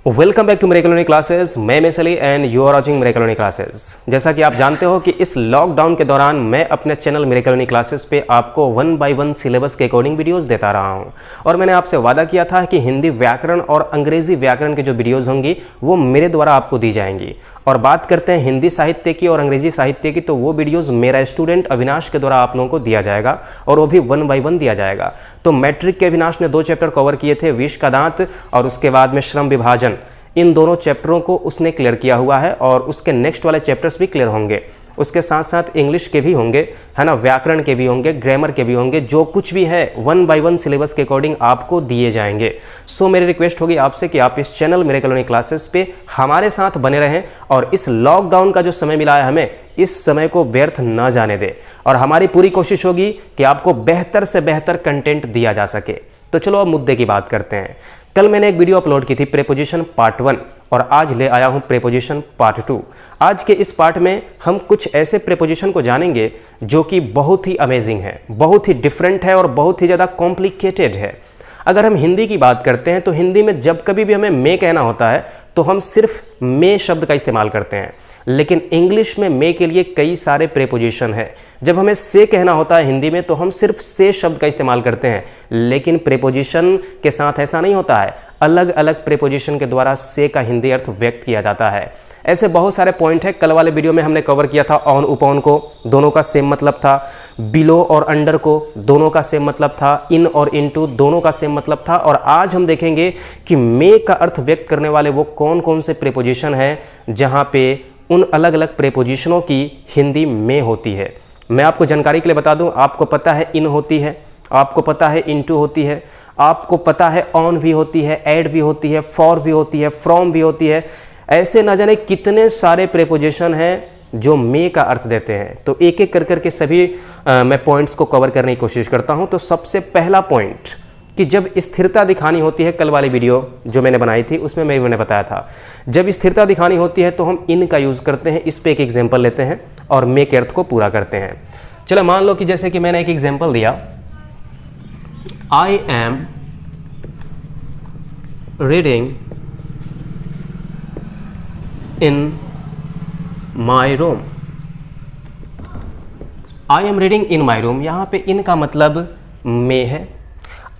Welcome back to मेरे colony classes. मैं मेसली and you are watching मेरे कॉलोनी क्लासेस। जैसा कि आप जानते हो कि इस लॉकडाउन के दौरान मैं अपने चैनल मेरे कॉलोनी क्लासेस पे आपको 1 बाय 1 सिलेबस के अकॉर्डिंग वीडियोस देता रहा हूं और मैंने आपसे वादा किया था कि हिंदी व्याकरण और अंग्रेजी व्याकरण की जो वीडियोज़ होंगी वो मेरे द्वारा आपको दी जाएंगी। और बात करते हैं हिंदी साहित्य की और अंग्रेजी साहित्य की, तो वो वीडियोस मेरा स्टूडेंट अविनाश के द्वारा आप लोगों को दिया जाएगा और वो भी 1 बाय 1 दिया जाएगा। तो मैट्रिक के अविनाश ने 2 चैप्टर कवर किए थे, विष का दांत और उसके बाद में श्रम विभाजन। इन दोनों चैप्टरों को उसने क्लियर किया हुआ है और उसके नेक्स्ट वाले चैप्टर्स भी क्लियर होंगे। उसके साथ साथ इंग्लिश के भी होंगे, है ना, व्याकरण के भी होंगे, ग्रामर के भी होंगे। जो कुछ भी है 1 बाय 1 सिलेबस के अकॉर्डिंग आपको दिए जाएंगे। सो मेरी रिक्वेस्ट होगी आपसे कि आप इस चैनल मेरे कॉलोनी क्लासेस पे हमारे साथ बने रहें और इस लॉकडाउन का जो समय मिला है हमें, इस समय को व्यर्थ न जाने दें और हमारी पूरी कोशिश होगी कि आपको बेहतर से बेहतर कंटेंट दिया जा सके। तो चलो अब मुद्दे की बात करते हैं। कल मैंने एक वीडियो अपलोड की थी प्रेपोजिशन पार्ट 1 और आज ले आया हूं प्रेपोजिशन पार्ट 2। आज के इस पार्ट में हम कुछ ऐसे प्रेपोजिशन को जानेंगे जो कि बहुत ही अमेजिंग है, बहुत ही डिफरेंट है और बहुत ही ज़्यादा कॉम्प्लिकेटेड है। अगर हम हिंदी की बात करते हैं तो हिंदी में जब कभी भी हमें मे कहना होता है तो हम सिर्फ मे शब्द का इस्तेमाल करते हैं, लेकिन इंग्लिश में मे के लिए कई सारे प्रेपोजिशन है। जब हमें से कहना होता है हिंदी में तो हम सिर्फ से शब्द का इस्तेमाल करते हैं, लेकिन प्रेपोजिशन के साथ ऐसा नहीं होता है। अलग अलग प्रेपोजिशन के द्वारा से का हिंदी अर्थ व्यक्त किया जाता है। ऐसे बहुत सारे पॉइंट है। कल वाले वीडियो में हमने कवर किया था ऑन उपॉन को, दोनों का सेम मतलब था। बिलो और अंडर को, दोनों का सेम मतलब था। इन और इनटू, दोनों का सेम मतलब था। और आज हम देखेंगे कि मे का अर्थ व्यक्त करने वाले वो कौन कौन से प्रेपोजिशन हैं जहां पे उन अलग अलग प्रेपोजिशनों की हिंदी में होती है। मैं आपको जानकारी के लिए बता दूं, आपको पता है इन होती है, आपको पता है इनटू होती है, आपको पता है ऑन भी होती है, एड भी होती है, फॉर भी होती है, फ्रॉम भी होती है। ऐसे ना जाने कितने सारे प्रेपोजिशन हैं जो मे का अर्थ देते हैं। तो एक एक कर के सभी मैं पॉइंट्स को कवर करने की कोशिश करता हूं। तो सबसे पहला पॉइंट कि जब स्थिरता दिखानी होती है, कल वाली वीडियो जो मैंने बनाई थी उसमें मैंने बताया था, जब स्थिरता दिखानी होती है तो हम इन का यूज़ करते हैं। इस पे एक एग्जाम्पल लेते हैं और मे के अर्थ को पूरा करते हैं। चलो मान लो कि जैसे कि मैंने एक एग्जाम्पल दिया, I am reading in my room. I am reading in my room, यहां पे इन का मतलब मे है।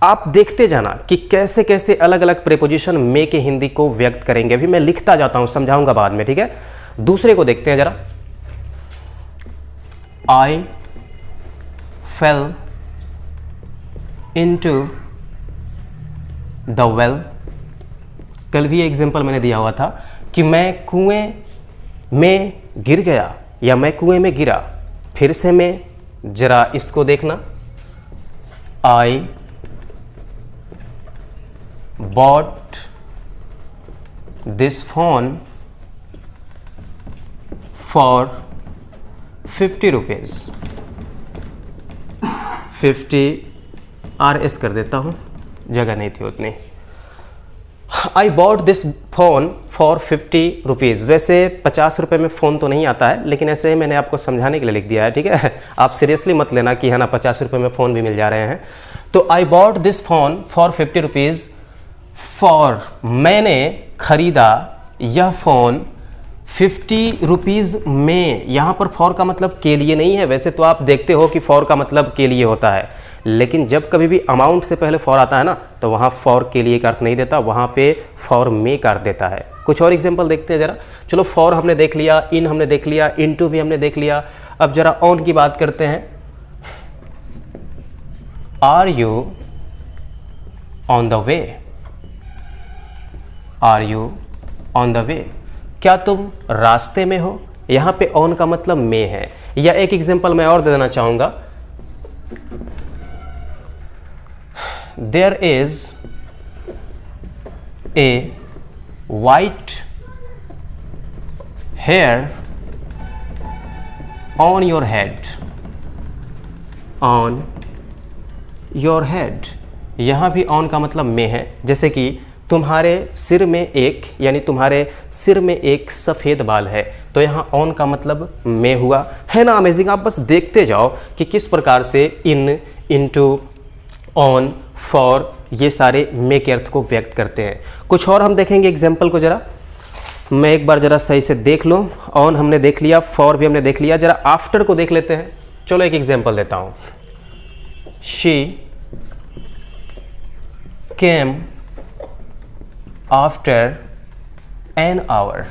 आप देखते जाना कि कैसे कैसे अलग अलग प्रेपोजिशन मे के हिंदी को व्यक्त करेंगे। अभी मैं लिखता जाता हूं, समझाऊंगा बाद में, ठीक है। दूसरे को देखते हैं जरा। आई फेल इनटू द वेल। कल भी एग्जाम्पल मैंने दिया हुआ था कि मैं कुएं में गिर गया या मैं कुएं में गिरा। फिर से मैं, जरा इसको देखना। आई bought this phone for 50 rupees। 50 RS कर देता हूँ, जगह नहीं थी उतनी। I bought this phone for 50 rupees। वैसे 50 रुपये में फ़ोन तो नहीं आता है, लेकिन ऐसे मैंने आपको समझाने के लिए लिख दिया है, ठीक है। आप सीरियसली मत लेना कि है ना 50 रुपये में फ़ोन भी मिल जा रहे हैं। तो I bought this phone for 50 rupees for, मैंने खरीदा यह फ़ोन 50 रुपीज़ में। यहाँ पर फॉर का मतलब के लिए नहीं है। वैसे तो आप देखते हो कि फॉर का मतलब के लिए होता है, लेकिन जब कभी भी अमाउंट से पहले फॉर आता है ना, तो वहाँ फॉर के लिए का अर्थ नहीं देता, वहाँ पे फॉर मे का अर्थ देता है। कुछ और एग्जांपल देखते हैं जरा। चलो फॉर हमने देख लिया, इन हमने देख लिया, इनटू भी हमने देख लिया। अब जरा ऑन की बात करते हैं। Are you on the way. Are you on the way, क्या तुम रास्ते में हो। यहाँ पे ऑन का मतलब मे है। या एक एग्जांपल मैं और दे देना चाहूँगा। There is a white hair on your head. On your head, यहाँ भी ऑन का मतलब मे है। जैसे कि तुम्हारे सिर में एक, यानी तुम्हारे सिर में एक सफ़ेद बाल है, तो यहाँ ऑन का मतलब में हुआ। है ना अमेजिंग। आप बस देखते जाओ कि किस प्रकार से इन, इनटू, ऑन, फॉर ये सारे मे के अर्थ को व्यक्त करते हैं। कुछ और हम देखेंगे एग्जाम्पल को, जरा मैं एक बार जरा सही से देख लो। ऑन हमने देख लिया, फॉर भी हमने देख लिया, जरा आफ्टर को देख लेते हैं। चलो एक एग्जाम्पल देता हूँ। She came after an hour.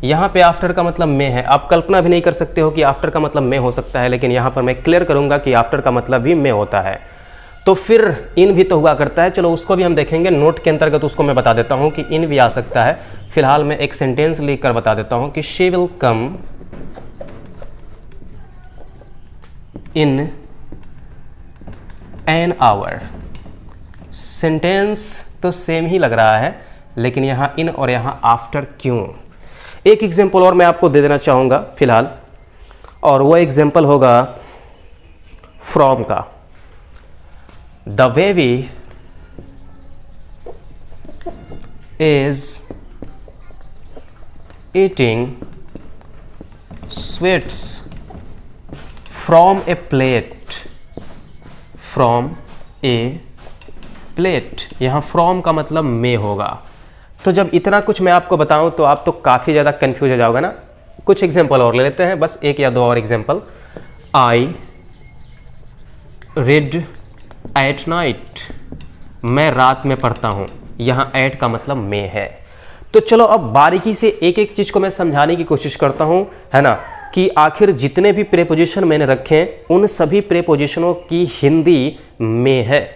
यहाँ पे आफ्टर का मतलब मे है। आप कल्पना भी नहीं कर सकते हो कि आफ्टर का मतलब मे हो सकता है, लेकिन यहाँ पर मैं क्लियर करूँगा कि आफ्टर का मतलब भी मे होता है। तो फिर इन भी तो हुआ करता है, चलो उसको भी हम देखेंगे। नोट के अंतर्गत उसको मैं बता देता हूँ कि इन भी आ सकता है। फिलहाल मैं एक सेंटेंस लिख कर बता देता हूँ कि she will come in an hour. Sentence तो सेम ही लग रहा है, लेकिन यहाँ इन और यहाँ आफ्टर क्यों। एक एग्जाम्पल और मैं आपको दे देना चाहूँगा फिलहाल, और वो एग्जाम्पल होगा फ्रॉम का। The baby is eating sweets from A plate. From A plate, यहाँ फ्रॉम का मतलब मे होगा। तो जब इतना कुछ मैं आपको बताऊं तो आप तो काफ़ी ज़्यादा कंफ्यूज हो जाओगे ना। कुछ एग्जाम्पल और ले लेते हैं, बस एक या दो और example. I read at night. मैं रात में पढ़ता हूँ, यहाँ एट का मतलब मे है। तो चलो अब बारीकी से एक एक चीज़ को मैं समझाने की कोशिश करता हूँ, है ना, कि आखिर जितने भी प्रेपोजिशन मैंने रखे हैं उन सभी प्रेपोजिशनों की हिंदी में है।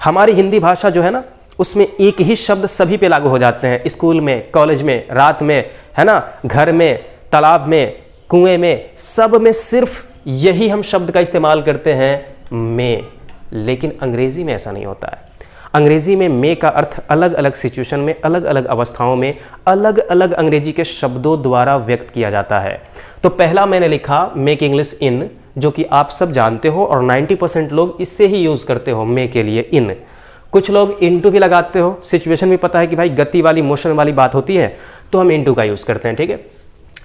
हमारी हिंदी भाषा जो है ना, उसमें एक ही शब्द सभी पे लागू हो जाते हैं। स्कूल में, कॉलेज में, रात में, है ना, घर में, तालाब में, कुएं में, सब में सिर्फ यही हम शब्द का इस्तेमाल करते हैं, मे। लेकिन अंग्रेजी में ऐसा नहीं होता है। अंग्रेजी में मे का अर्थ अलग अलग सिचुएशन में, अलग अलग अवस्थाओं में, अलग अलग अंग्रेजी के शब्दों द्वारा व्यक्त किया जाता है। तो पहला मैंने लिखा मेक इंग्लिश इन, जो कि आप सब जानते हो और 90% लोग इससे ही यूज़ करते हो मे के लिए, इन। कुछ लोग इनटू भी लगाते हो, सिचुएशन भी पता है कि भाई गति वाली, मोशन वाली बात होती है, तो हम इनटू का यूज़ करते हैं, ठीक है।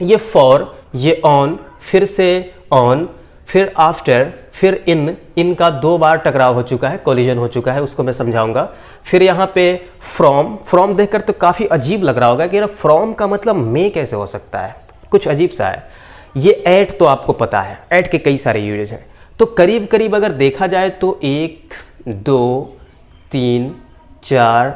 ये फॉर, ये ऑन, फिर से ऑन, फिर आफ्टर, फिर इन का 2 बार टकराव हो चुका है, कोलिजन हो चुका है, उसको मैं समझाऊंगा। फिर यहाँ पे फ्रॉम देखकर तो काफ़ी अजीब लग रहा होगा कि फ्रॉम का मतलब मे कैसे हो सकता है, कुछ अजीब सा है। ये एट तो आपको पता है, एट के कई सारे यूजेज हैं। तो करीब करीब अगर देखा जाए तो 1 2 3 4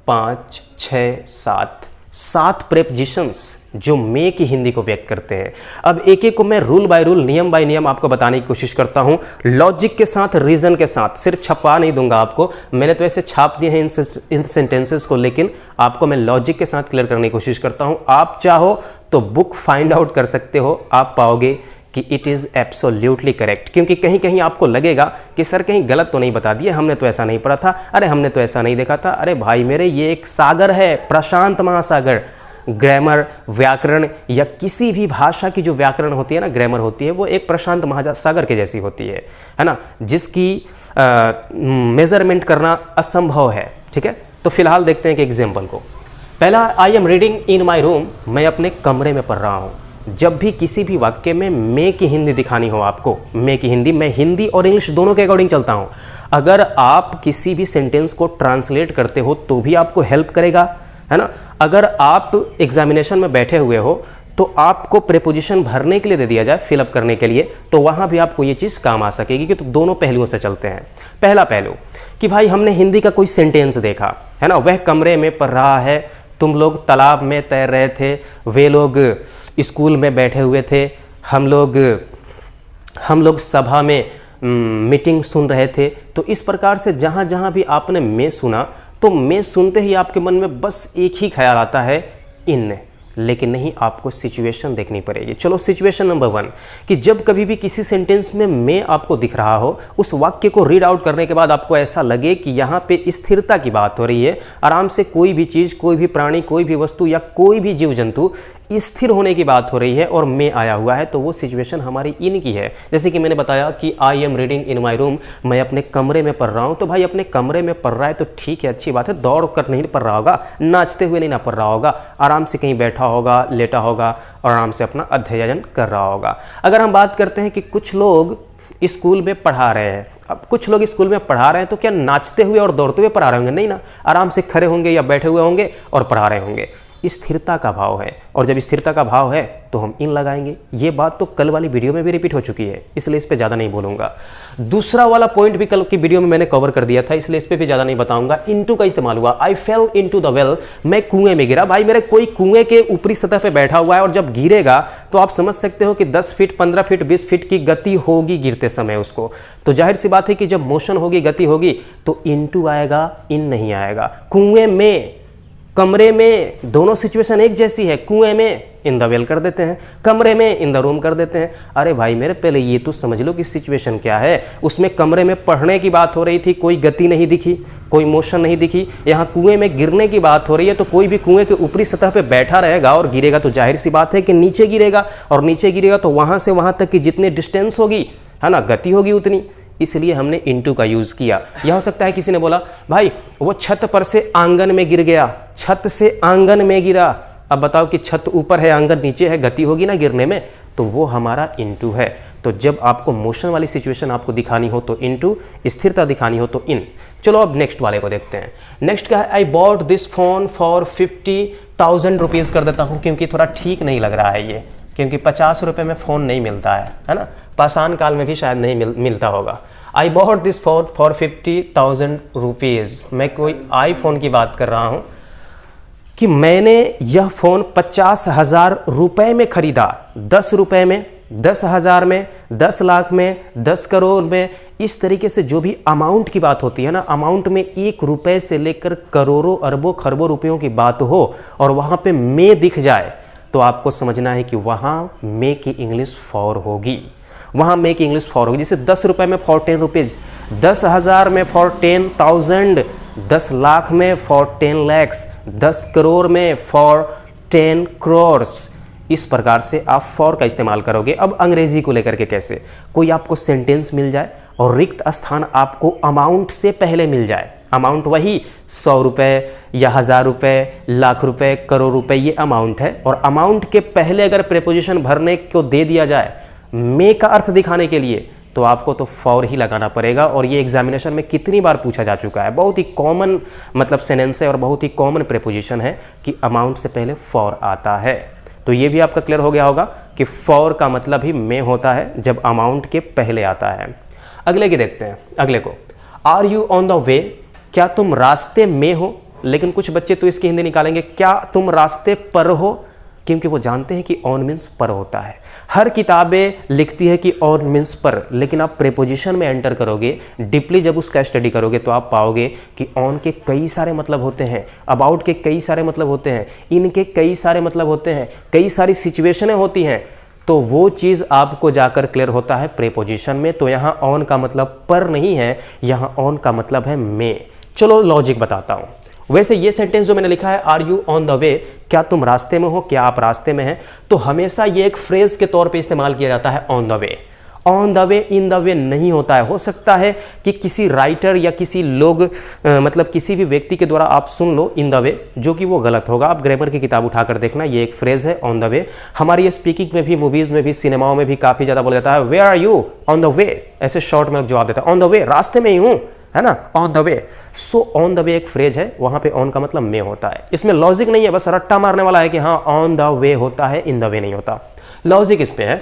5 6 7 प्रेपोजिशंस जो मे की हिंदी को व्यक्त करते हैं। अब एक एक को मैं रूल बाय रूल, नियम बाय नियम आपको बताने की कोशिश करता हूं, लॉजिक के साथ, रीजन के साथ। सिर्फ छपवा नहीं दूंगा आपको, मैंने तो ऐसे छाप दिए हैं इन सेंटेंसेस को, लेकिन आपको मैं लॉजिक के साथ क्लियर करने की कोशिश करता हूं। आप चाहो तो बुक फाइंड आउट कर सकते हो, आप पाओगे कि इट इज़ एब्सोल्युटली करेक्ट। क्योंकि कहीं कहीं आपको लगेगा कि सर कहीं गलत तो नहीं बता दिया, हमने तो ऐसा नहीं पढ़ा था, अरे हमने तो ऐसा नहीं देखा था। अरे भाई मेरे, ये एक सागर है, प्रशांत महासागर। ग्रामर, व्याकरण या किसी भी भाषा की जो व्याकरण होती है ना, ग्रामर होती है, वो एक प्रशांत महासागर के जैसी होती है ना, जिसकी मेजरमेंट करना असंभव है, ठीक है। तो फिलहाल देखते हैं कि एग्जाम्पल को। पहला, I am reading in my room, मैं अपने कमरे में पढ़ रहा हूँ। जब भी किसी भी वाक्य में मे की हिंदी दिखानी हो आपको, मे की हिंदी, मैं हिंदी और इंग्लिश दोनों के अकॉर्डिंग चलता हूँ। अगर आप किसी भी सेंटेंस को ट्रांसलेट करते हो तो भी आपको हेल्प करेगा, है ना। अगर आप एग्जामिनेशन में बैठे हुए हो तो आपको प्रेपोजिशन भरने के लिए दे दिया जाए, फिलअप करने के लिए, तो वहाँ भी आपको ये चीज़ काम आ सकेगी कि तो दोनों पहलुओं से चलते हैं। पहला पहलू कि भाई हमने हिंदी का कोई सेंटेंस देखा, है ना, वह कमरे में पढ़ रहा है, तुम लोग तालाब में तैर रहे थे, वे लोग स्कूल में बैठे हुए थे, हम लोग सभा में मीटिंग सुन रहे थे। तो इस प्रकार से जहाँ जहाँ भी आपने मैं सुना, तो मैं सुनते ही आपके मन में बस एक ही ख्याल आता है, इन। लेकिन नहीं, आपको सिचुएशन देखनी पड़ेगी। चलो सिचुएशन नंबर 1 कि जब कभी भी किसी सेंटेंस में मैं आपको दिख रहा हो, उस वाक्य को रीड आउट करने के बाद आपको ऐसा लगे कि यहाँ पे स्थिरता की बात हो रही है, आराम से कोई भी चीज़, कोई भी प्राणी, कोई भी वस्तु या कोई भी जीव जंतु स्थिर होने की बात हो रही है और मैं आया हुआ है, तो वो सिचुएशन हमारी इन की है। जैसे कि मैंने बताया कि I am reading in my room, मैं अपने कमरे में पढ़ रहा हूँ। तो भाई अपने कमरे में पढ़ रहा है तो ठीक है, अच्छी बात है, दौड़ कर नहीं पढ़ रहा होगा, नाचते हुए नहीं ना पढ़ रहा होगा, आराम से कहीं बैठा होगा, लेटा होगा और आराम से अपना अध्ययन कर रहा होगा। अगर हम बात करते हैं कि कुछ लोग स्कूल में पढ़ा रहे हैं, अब कुछ लोग स्कूल में पढ़ा रहे हैं तो क्या नाचते हुए और दौड़ते हुए पढ़ा रहे होंगे? नहीं ना, आराम से खड़े होंगे या बैठे हुए होंगे और पढ़ा रहे होंगे। स्थिरता का भाव है, और जब स्थिरता का भाव है तो हम इन लगाएंगे। ये बात तो कल वाली वीडियो में भी रिपीट हो चुकी है, इसलिए इस पे ज़्यादा नहीं बोलूँगा। दूसरा वाला पॉइंट भी कल की वीडियो में मैंने कवर कर दिया था, इसलिए इस पे भी ज़्यादा नहीं बताऊंगा। इनटू का इस्तेमाल हुआ, आई फेल इनटू द वेल, मैं कुएं में गिरा। भाई मेरे कोई कुएं के ऊपरी सतह पे बैठा हुआ है और जब गिरेगा तो आप समझ सकते हो कि 10 फीट 15 फीट 20 फीट की गति होगी गिरते समय उसको। तो जाहिर सी बात है कि जब मोशन होगी, गति होगी, तो इनटू आएगा, इन नहीं आएगा। कुएं में, कमरे में, दोनों सिचुएशन एक जैसी है। कुएं में इन द वेल कर देते हैं, कमरे में इन द रूम कर देते हैं। अरे भाई मेरे पहले ये तो समझ लो कि सिचुएशन क्या है। उसमें कमरे में पढ़ने की बात हो रही थी, कोई गति नहीं दिखी, कोई मोशन नहीं दिखी। यहाँ कुएं में गिरने की बात हो रही है, तो कोई भी कुएं के ऊपरी सतह पे बैठा रहेगा और गिरेगा तो जाहिर सी बात है कि नीचे गिरेगा, और नीचे गिरेगा तो वहाँ से वहाँ तक की जितनी डिस्टेंस होगी, है ना, गति होगी उतनी। इसलिए हमने इनटू का यूज़ किया। यह हो सकता है किसी ने बोला भाई वो छत पर से आंगन में गिर गया, छत से आंगन में गिरा। अब बताओ कि छत ऊपर है, आंगन नीचे है, गति होगी ना गिरने में, तो वो हमारा इनटू है। तो जब आपको मोशन वाली सिचुएशन आपको दिखानी हो तो इनटू, स्थिरता दिखानी हो तो इन। चलो अब नेक्स्ट वाले को देखते हैं। नेक्स्ट क्या है, I bought this phone for 50,000 rupees कर देता हूँ, क्योंकि थोड़ा ठीक नहीं लग रहा है ये, क्योंकि 50 रुपये में फ़ोन नहीं मिलता है ना, पाषाण काल में भी शायद नहीं मिलता होगा। I bought this phone for 50,000 rupees, मैं कोई आईफोन की बात कर रहा हूँ कि मैंने यह फ़ोन 50,000 रुपये में ख़रीदा। 10 रुपये में, 10,000 में, 10 लाख में, 10 करोड़ में, इस तरीके से जो भी अमाउंट की बात होती है ना, अमाउंट में 1 रुपये से लेकर करोड़ों अरबों खरबों रुपयों की बात हो और वहाँ पे में दिख जाए, तो आपको समझना है कि वहाँ मे की इंग्लिश फॉर होगी, वहाँ मे की इंग्लिश फॉर होगी। जैसे 10 रुपये में फॉर 10 रुपीज़, 10,000 में फॉर 10,000, 10 लाख में फॉर 10 लैक्स, 10 करोड़ में फॉर 10 करोर्स। इस प्रकार से आप फॉर का इस्तेमाल करोगे। अब अंग्रेजी को लेकर के कैसे, कोई आपको सेंटेंस मिल जाए और रिक्त स्थान आपको अमाउंट से पहले मिल जाए, अमाउंट वही 100 रुपये या 1000 रुपये, लाख रुपए, करोड़ रुपए, ये अमाउंट है, और अमाउंट के पहले अगर प्रेपोजिशन भरने को दे दिया जाए मे का अर्थ दिखाने के लिए, तो आपको तो फॉर ही लगाना पड़ेगा। और ये एग्जामिनेशन में कितनी बार पूछा जा चुका है, बहुत ही कॉमन मतलब सेंटेंस है और बहुत ही कॉमन प्रेपोजिशन है कि अमाउंट से पहले फॉर आता है। तो ये भी आपका क्लियर हो गया होगा कि फॉर का मतलब ही मे होता है जब अमाउंट के पहले आता है। अगले की देखते हैं, अगले को, are you on the way, क्या तुम रास्ते में हो। लेकिन कुछ बच्चे तो इसकी हिंदी निकालेंगे, क्या तुम रास्ते पर हो, क्योंकि वो जानते हैं कि ऑन मीन्स पर होता है। हर किताबें लिखती है कि ऑन मीन्स पर, लेकिन आप प्रेपोजिशन में एंटर करोगे, डीपली जब उसका स्टडी करोगे तो आप पाओगे कि ऑन के कई सारे मतलब होते हैं, अबाउट के कई सारे मतलब होते हैं, इनके कई सारे मतलब होते हैं, कई सारी सिचुएशनें होती हैं। तो वो चीज़ आपको जाकर क्लियर होता है प्रेपोजिशन में। तो यहाँ ऑन का मतलब पर नहीं है, यहाँ ऑन का मतलब है मे। चलो लॉजिक बताता हूँ। वैसे ये सेंटेंस जो मैंने लिखा है, are you on the way, क्या तुम रास्ते में हो, क्या आप रास्ते में हैं, तो हमेशा ये एक फ्रेज के तौर पे इस्तेमाल किया जाता है on the way. On the way, in the way नहीं होता है। हो सकता है कि किसी राइटर या किसी लोग मतलब किसी भी व्यक्ति के द्वारा आप सुन लो इन द वे, जो कि वो गलत होगा। आप ग्रामर की किताब उठाकर देखना, ये एक फ्रेज है ऑन द वे। हमारी स्पीकिंग में भी, मूवीज़ में भी, सिनेमाओं में भी काफ़ी ज़्यादा बोला जाता है, where are you, on the way, ऐसे शॉर्ट में जवाब देता है, ऑन द वे, रास्ते में ही हूँ, है ना, on the way. So on the वे एक फ्रेज है, वहां पे ऑन का मतलब मे होता है। इसमें लॉजिक नहीं है, बस रट्टा मारने वाला है कि हाँ ऑन द वे होता है, इन द वे नहीं होता। लॉजिक इस पे है,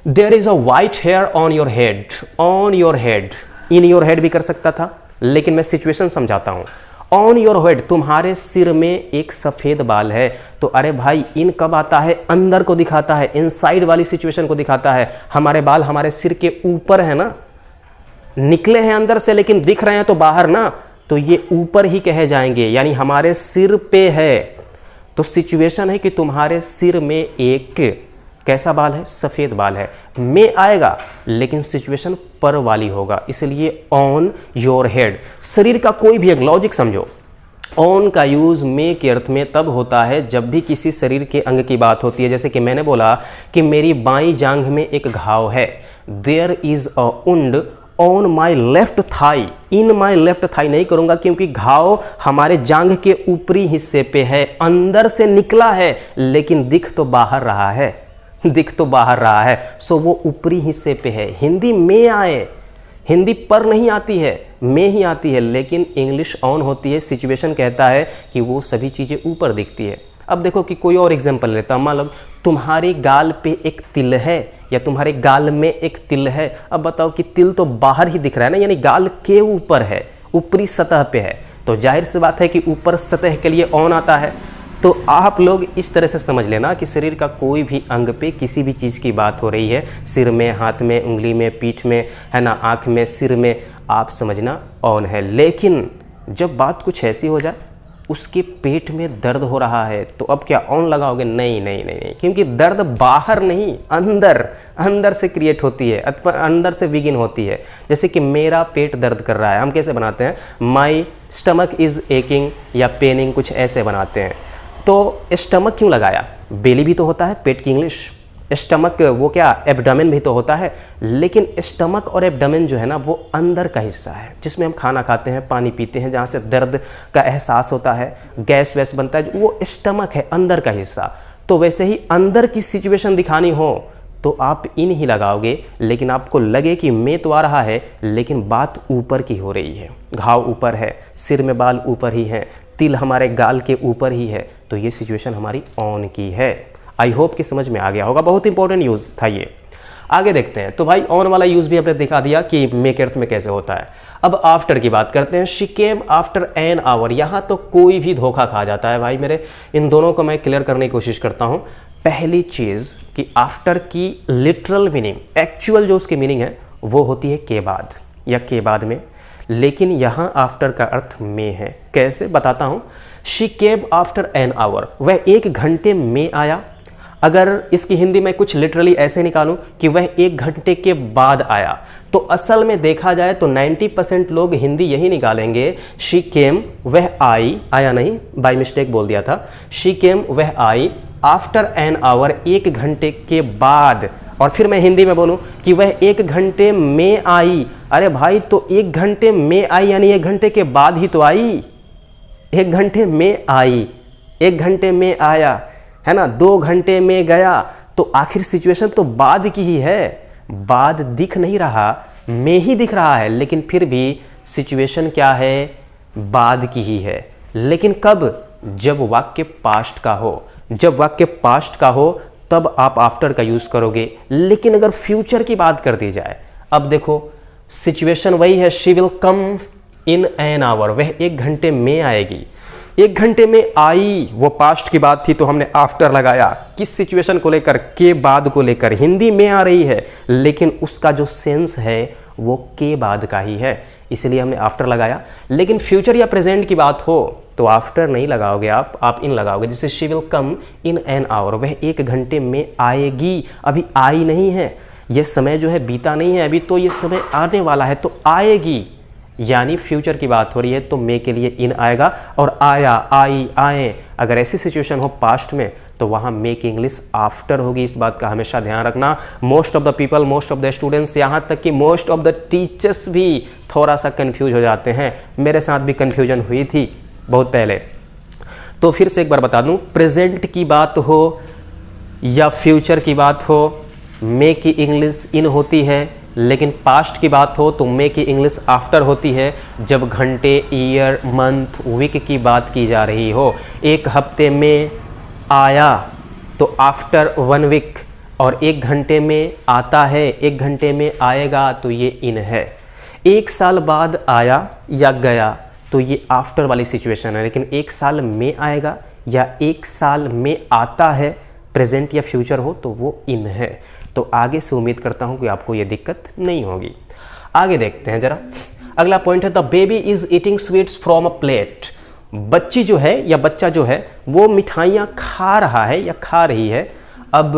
there is a white hair on your head, on your head, in your head भी कर सकता था, लेकिन मैं सिचुएशन समझाता हूं। ऑन योर हेड, तुम्हारे सिर में एक सफेद बाल है, तो अरे भाई इन कब आता है, अंदर को दिखाता है, इनसाइड वाली सिचुएशन को दिखाता है। हमारे बाल हमारे सिर के ऊपर है ना, निकले हैं अंदर से लेकिन दिख रहे हैं तो बाहर ना, तो ये ऊपर ही कहे जाएंगे, यानी हमारे सिर पे है। तो सिचुएशन है कि तुम्हारे सिर में एक कैसा बाल है, सफेद बाल है। में आएगा लेकिन सिचुएशन पर वाली होगा, इसलिए ऑन योर हेड। शरीर का कोई भी एक लॉजिक समझो, ऑन का यूज में के अर्थ में तब होता है जब भी किसी शरीर के अंग की बात होती है। जैसे कि मैंने बोला कि मेरी बाईं जांघ में एक घाव है, there is a wound on my left thigh, in my left thigh नहीं करूंगा क्योंकि घाव हमारे जांघ के ऊपरी हिस्से पे है, अंदर से निकला है लेकिन दिख तो बाहर रहा है, दिख तो बाहर रहा है, सो वो ऊपरी हिस्से पे है। हिंदी में आए हिंदी पर नहीं आती है, में ही आती है, लेकिन इंग्लिश ऑन होती है। सिचुएशन कहता है कि वो सभी चीज़ें ऊपर दिखती है। अब देखो कि कोई और एग्जांपल लेता हूं, मान लो तुम्हारे गाल पे एक तिल है या तुम्हारे गाल में एक तिल है। अब बताओ कि तिल तो बाहर ही दिख रहा है ना, यानी गाल के ऊपर है, ऊपरी सतह पे है, तो जाहिर सी बात है कि ऊपर सतह के लिए ऑन आता है। तो आप लोग इस तरह से समझ लेना कि शरीर का कोई भी अंग पे किसी भी चीज़ की बात हो रही है, सिर में, हाथ में, उंगली में, पीठ में, है ना, आँख में, सिर में, आप समझना ऑन है। लेकिन जब बात कुछ ऐसी हो जाए, उसके पेट में दर्द हो रहा है, तो अब क्या ऑन लगाओगे? नहीं नहीं नहीं नहीं, क्योंकि दर्द बाहर नहीं, अंदर से क्रिएट होती है, अथवा अंदर से बिगिन होती है। जैसे कि मेरा पेट दर्द कर रहा है, हम कैसे बनाते हैं? माई स्टमक इज़ एकिंग या पेनिंग, कुछ ऐसे बनाते हैं। तो स्टमक क्यों लगाया? बेली भी तो होता है पेट की इंग्लिश, स्टमक वो क्या एब्डोमेन भी तो होता है, लेकिन स्टमक और एब्डोमेन जो है ना वो अंदर का हिस्सा है, जिसमें हम खाना खाते हैं, पानी पीते हैं, जहाँ से दर्द का एहसास होता है, गैस वैस बनता है, वो स्टमक है, अंदर का हिस्सा। तो वैसे ही अंदर की सिचुएशन दिखानी हो तो आप इन ही लगाओगे, लेकिन आपको लगे कि मैं तो आ रहा है, लेकिन बात ऊपर की हो रही है, घाव ऊपर है, सिर में बाल ऊपर ही है, तिल हमारे गाल के ऊपर ही है, तो ये सिचुएशन हमारी ऑन की है। आई होप कि समझ में आ गया होगा, बहुत इंपॉर्टेंट यूज़ था ये। आगे देखते हैं। तो भाई ऑन वाला यूज़ भी हमने दिखा दिया कि मेक अर्थ में कैसे होता है। अब आफ्टर की बात करते हैं। She came after an hour, यहाँ तो कोई भी धोखा खा जाता है भाई मेरे। इन दोनों को मैं क्लियर करने की कोशिश करता हूँ। पहली चीज़ कि आफ्टर की लिटरल मीनिंग, एक्चुअल जो उसकी मीनिंग है वो होती है के बाद या के बाद में, लेकिन यहाँ आफ्टर का अर्थ में है। कैसे बताता हूँ। She came after an hour, वह 1 घंटे में आया। अगर इसकी हिंदी में कुछ लिटरली ऐसे निकालूं कि वह 1 घंटे के बाद आया, तो असल में देखा जाए तो 90% लोग हिंदी यही निकालेंगे, शी केम वह आई, आया नहीं, बाय मिस्टेक बोल दिया था, शी केम वह आई आफ्टर एन आवर, 1 घंटे के बाद। और फिर मैं हिंदी में बोलूं कि वह 1 घंटे में आई, अरे भाई तो 1 घंटे में आई यानी 1 घंटे के बाद ही तो आई, 1 घंटे में आई, 1 घंटे में आया, है ना, 2 घंटे में गया, तो आखिर सिचुएशन तो बाद की ही है। बाद दिख नहीं रहा, में ही दिख रहा है, लेकिन फिर भी सिचुएशन क्या है? बाद की ही है। लेकिन कब? जब वाक्य पास्ट का हो। जब वाक्य पास्ट का हो तब आप आफ्टर का यूज करोगे। लेकिन अगर फ्यूचर की बात कर दी जाए, अब देखो सिचुएशन वही है, she will come in an hour, वह 1 घंटे में आएगी। 1 घंटे में आई, वो पास्ट की बात थी तो हमने आफ्टर लगाया। किस सिचुएशन को लेकर? के बाद को लेकर। हिंदी में आ रही है, लेकिन उसका जो सेंस है वो के बाद का ही है, इसलिए हमने आफ्टर लगाया। लेकिन फ्यूचर या प्रेजेंट की बात हो तो आफ्टर नहीं लगाओगे आप इन लगाओगे। जैसे she will come in an hour, वह 1 घंटे में आएगी। अभी आई नहीं है, ये समय जो है बीता नहीं है, अभी तो ये समय आने वाला है, तो आएगी, यानी फ्यूचर की बात हो रही है तो मे के लिए इन आएगा। और आया, आई, आए, अगर ऐसी सिचुएशन हो पास्ट में तो वहाँ मे की इंग्लिश आफ्टर होगी। इस बात का हमेशा ध्यान रखना। Most of the people, most of the students, यहाँ तक कि मोस्ट ऑफ द टीचर्स भी थोड़ा सा कंफ्यूज हो जाते हैं। मेरे साथ भी कंफ्यूजन हुई थी बहुत पहले। तो फिर से एक बार बता दूं, प्रेजेंट की बात हो या फ्यूचर की बात हो, मे की इंग्लिश इन होती है, लेकिन पास्ट की बात हो तो मे की इंग्लिश आफ्टर होती है। जब घंटे, ईयर, मंथ, वीक की बात की जा रही हो, 1 हफ्ते में आया तो आफ्टर 1 वीक, और 1 घंटे में आता है, 1 घंटे में आएगा तो ये इन है। 1 साल बाद आया या गया तो ये आफ्टर वाली सिचुएशन है, लेकिन 1 साल में आएगा या 1 साल में आता है, प्रेजेंट या फ्यूचर हो तो वो इन है। तो आगे से उम्मीद करता हूँ कि आपको ये दिक्कत नहीं होगी। आगे देखते हैं जरा। अगला पॉइंट है the baby is eating sweets from a plate. बच्ची जो है या बच्चा जो है वो मिठाइयाँ खा रहा है या खा रही है। अब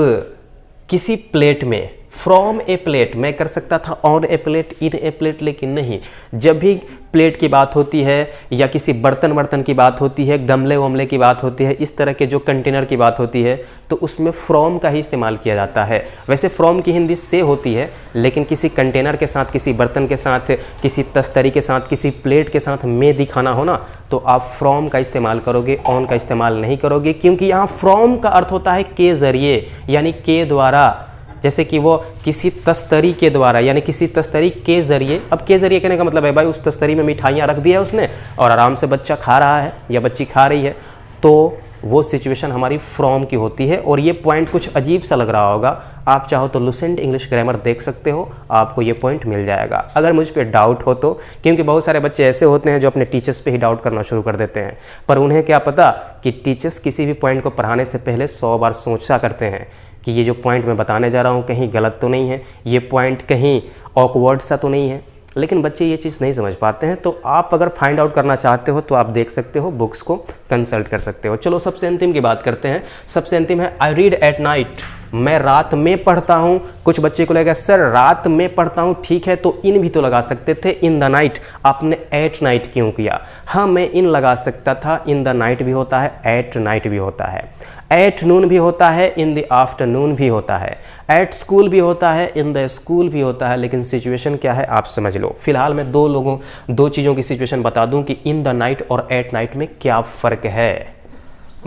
किसी प्लेट में, फ्रॉम ए प्लेट, मैं कर सकता था on A plate, in A plate, लेकिन नहीं। जब भी प्लेट की बात होती है या किसी बर्तन की बात होती है, गमले वमले की बात होती है, इस तरह के जो कंटेनर की बात होती है, तो उसमें फ्रॉम का ही इस्तेमाल किया जाता है। वैसे फ्रॉम की हिंदी से होती है, लेकिन किसी कंटेनर के साथ, किसी बर्तन के साथ, किसी तस्तरी के साथ, किसी प्लेट के साथ में दिखाना हो ना, तो आप फ्रॉम का इस्तेमाल करोगे, ऑन का इस्तेमाल नहीं करोगे, क्योंकि यहाँ फ्रॉम का अर्थ होता है के ज़रिए, यानी के द्वारा। जैसे कि वो किसी तस्तरी के द्वारा यानी किसी तस्तरी के ज़रिए, अब के ज़रिए कहने का मतलब है भाई उस तस्तरी में मिठाइयाँ रख दिया उसने और आराम से बच्चा खा रहा है या बच्ची खा रही है, तो वो सिचुएशन हमारी फ्रॉम की होती है। और ये पॉइंट कुछ अजीब सा लग रहा होगा, आप चाहो तो लुसेंट इंग्लिश ग्रामर देख सकते हो, आपको ये पॉइंट मिल जाएगा अगर मुझ पे डाउट हो तो। क्योंकि बहुत सारे बच्चे ऐसे होते हैं जो अपने टीचर्स पे ही डाउट करना शुरू कर देते हैं, पर उन्हें क्या पता कि टीचर्स किसी भी पॉइंट को पढ़ाने से पहले 100 बार सोचा करते हैं कि ये जो पॉइंट मैं बताने जा रहा हूँ कहीं गलत तो नहीं है, ये पॉइंट कहीं ऑकवर्ड सा तो नहीं है। लेकिन बच्चे ये चीज़ नहीं समझ पाते हैं। तो आप अगर फाइंड आउट करना चाहते हो तो आप देख सकते हो, बुक्स को कंसल्ट कर सकते हो। चलो सबसे अंतिम की बात करते हैं। सबसे अंतिम है आई रीड एट नाइट, मैं रात में पढ़ता हूँ। कुछ बच्चे को लगेगा सर रात में पढ़ता हूँ, ठीक है तो इन भी तो लगा सकते थे, इन द नाइट, आपने एट नाइट क्यों किया? हाँ मैं इन लगा सकता था, इन द नाइट भी होता है, एट नाइट भी होता है, एट नून भी होता है, इन द आफ्टरनून भी होता है, एट स्कूल भी होता है, इन द स्कूल भी होता है। लेकिन सिचुएशन क्या है आप समझ लो। फिलहाल मैं दो चीज़ों की सिचुएशन बता दूं कि इन द नाइट और एट नाइट में क्या फ़र्क है।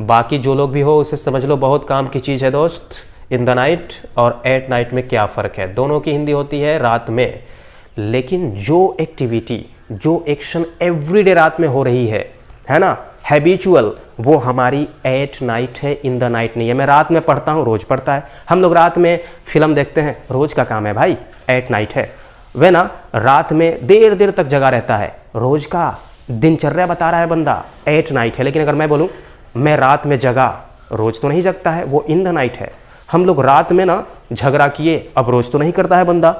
बाकी जो लोग भी हो उसे समझ लो, बहुत काम की चीज़ है दोस्त। इन द नाइट और एट नाइट में क्या फ़र्क है? दोनों की हिंदी होती है रात में, लेकिन जो एक्टिविटी, जो एक्शन एवरीडे रात में हो रही है ना, हैबिचुअल, वो हमारी एट नाइट है, इन द नाइट नहीं है। मैं रात में पढ़ता हूँ, रोज़ पढ़ता है। हम लोग रात में फिल्म देखते हैं, रोज़ का काम है भाई, एट नाइट है। वे ना रात में देर देर तक जगा रहता है, रोज़ का दिनचर्या बता रहा है बंदा, एट नाइट है। लेकिन अगर मैं बोलूँ मैं रात में जगा, रोज़ तो नहीं जगता है, वो इन द नाइट है। हम लोग रात में ना झगड़ा किए, अब रोज़ तो नहीं करता है बंदा,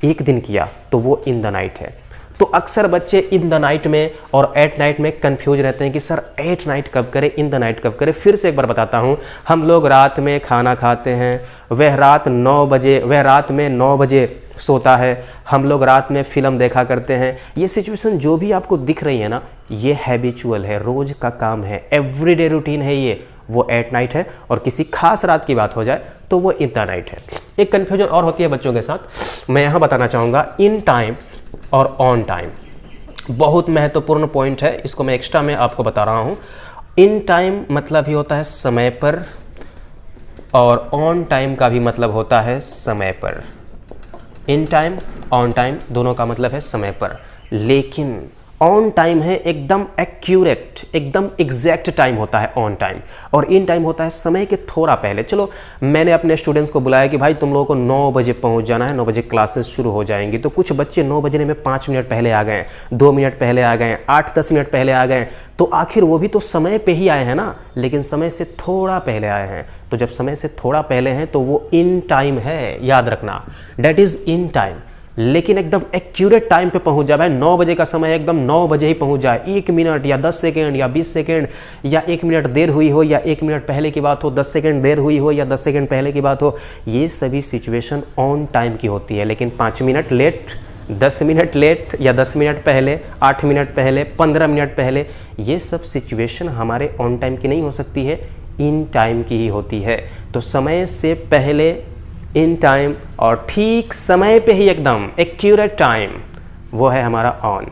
एक दिन किया तो वो इन द नाइट है। तो अक्सर बच्चे इन द नाइट में और एट नाइट में कंफ्यूज रहते हैं कि सर एट नाइट कब करें, इन द नाइट कब करें। फिर से एक बार बताता हूँ, हम लोग रात में खाना खाते हैं, वह रात में 9 बजे सोता है, हम लोग रात में फिल्म देखा करते हैं। ये सिचुएशन जो भी आपको दिख रही है ना, ये हैबिचुअल है, रोज़ का काम है, एवरीडे रूटीन है, ये वो एट नाइट है। और किसी खास रात की बात हो जाए तो वो इन द नाइट है। एक कन्फ्यूजन और होती है बच्चों के साथ, मैं यहाँ बताना चाहूँगा, इन टाइम और ऑन टाइम, बहुत महत्वपूर्ण पॉइंट है, इसको मैं एक्स्ट्रा में आपको बता रहा हूँ। इन टाइम मतलब ही होता है समय पर, और ऑन टाइम का भी मतलब होता है समय पर। इन टाइम, ऑन टाइम दोनों का मतलब है समय पर, लेकिन ऑन टाइम है एकदम एक्यूरेट, एकदम एग्जैक्ट टाइम होता है ऑन टाइम, और इन टाइम होता है समय के थोड़ा पहले। चलो मैंने अपने स्टूडेंट्स को बुलाया कि भाई तुम लोगों को 9 बजे पहुंच जाना है, 9 बजे क्लासेस शुरू हो जाएंगी। तो कुछ बच्चे 9 बजने में 5 मिनट पहले आ गए, 2 मिनट पहले आ गए, 8-10 मिनट पहले आ गए। तो आखिर वो भी तो समय पे ही आए हैं ना, लेकिन समय से थोड़ा पहले आए हैं। तो जब समय से थोड़ा पहले हैं तो वो इन टाइम है, याद रखना, डेट इज़ इन टाइम। लेकिन एकदम एक्यूरेट टाइम पे पहुंच जाए, भाई 9 बजे का समय एकदम 9 बजे ही पहुंच जाए, 1 मिनट या 10 सेकेंड या 20 सेकेंड या 1 मिनट देर हुई हो या 1 मिनट पहले की बात हो, 10 सेकेंड देर हुई हो या 10 सेकेंड पहले की बात हो, ये सभी सिचुएशन ऑन टाइम की होती है। लेकिन 5 मिनट लेट, 10 मिनट लेट या 10 मिनट पहले, 8 मिनट पहले, 15 मिनट पहले, ये सब सिचुएशन हमारे ऑन टाइम की नहीं हो सकती है, इन टाइम की ही होती है। तो समय से पहले इन टाइम, और ठीक समय पे ही एकदम एक्यूरेट टाइम, वो है हमारा ऑन।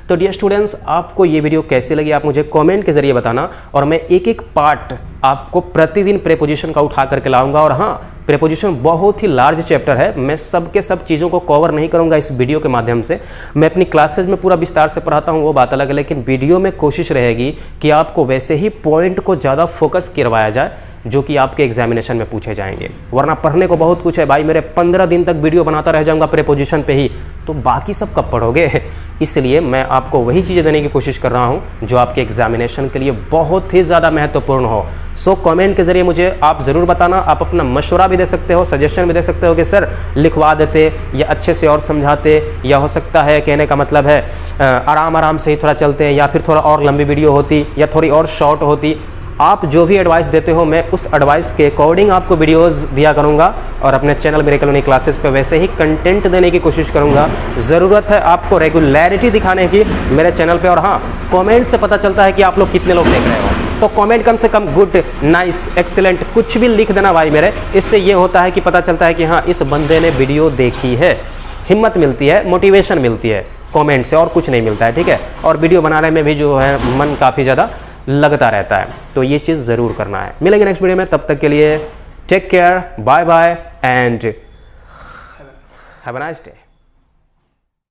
तो डियर स्टूडेंट्स, आपको ये वीडियो कैसे लगी आप मुझे कमेंट के जरिए बताना, और मैं एक एक पार्ट आपको प्रतिदिन प्रेपोजिशन का उठा करके लाऊंगा। और हाँ, प्रेपोजिशन बहुत ही लार्ज चैप्टर है, मैं सब चीज़ों को कवर नहीं करूंगा इस वीडियो के माध्यम से। मैं अपनी क्लासेज में पूरा विस्तार से पढ़ाता हूं, वो बात अलग है, लेकिन वीडियो में कोशिश रहेगी कि आपको वैसे ही पॉइंट को ज़्यादा फोकस करवाया जाए जो कि आपके एग्जामिनेशन में पूछे जाएंगे। वरना पढ़ने को बहुत कुछ है भाई, मेरे 15 दिन तक वीडियो बनाता रह जाऊंगा प्रेपोजिशन पे ही, तो बाकी सब कब पढ़ोगे? इसलिए मैं आपको वही चीज़ें देने की कोशिश कर रहा हूं जो आपके एग्जामिनेशन के लिए बहुत ही ज़्यादा महत्वपूर्ण हो। सो कमेंट के जरिए मुझे आप ज़रूर बताना। आप अपना मशवरा भी दे सकते हो, सजेशन भी दे सकते हो कि सर लिखवा देते या अच्छे से और समझाते, या हो सकता है कहने का मतलब है आराम आराम से ही थोड़ा चलते हैं, या फिर थोड़ा और लंबी वीडियो होती या थोड़ी और शॉर्ट होती। आप जो भी एडवाइस देते हो मैं उस एडवाइस के अकॉर्डिंग आपको वीडियोस दिया करूंगा, और अपने चैनल मिरेकल लर्निंग क्लासेस पे वैसे ही कंटेंट देने की कोशिश करूंगा। ज़रूरत है आपको रेगुलरिटी दिखाने की मेरे चैनल पे। और हाँ, कमेंट से पता चलता है कि आप लोग कितने लोग देख रहे हो, तो कमेंट कम से कम गुड, नाइस, एक्सीलेंट कुछ भी लिख देना भाई मेरे। इससे ये होता है कि पता चलता है कि हाँ इस बंदे ने वीडियो देखी है, हिम्मत मिलती है, मोटिवेशन मिलती है कमेंट से, और कुछ नहीं मिलता है, ठीक है। और वीडियो बनाने में भी जो है मन काफ़ी ज़्यादा लगता रहता है, तो ये चीज़ ज़रूर करना है। मिलेंगे नेक्स्ट वीडियो में, तब तक के लिए take care, bye bye and have a nice day.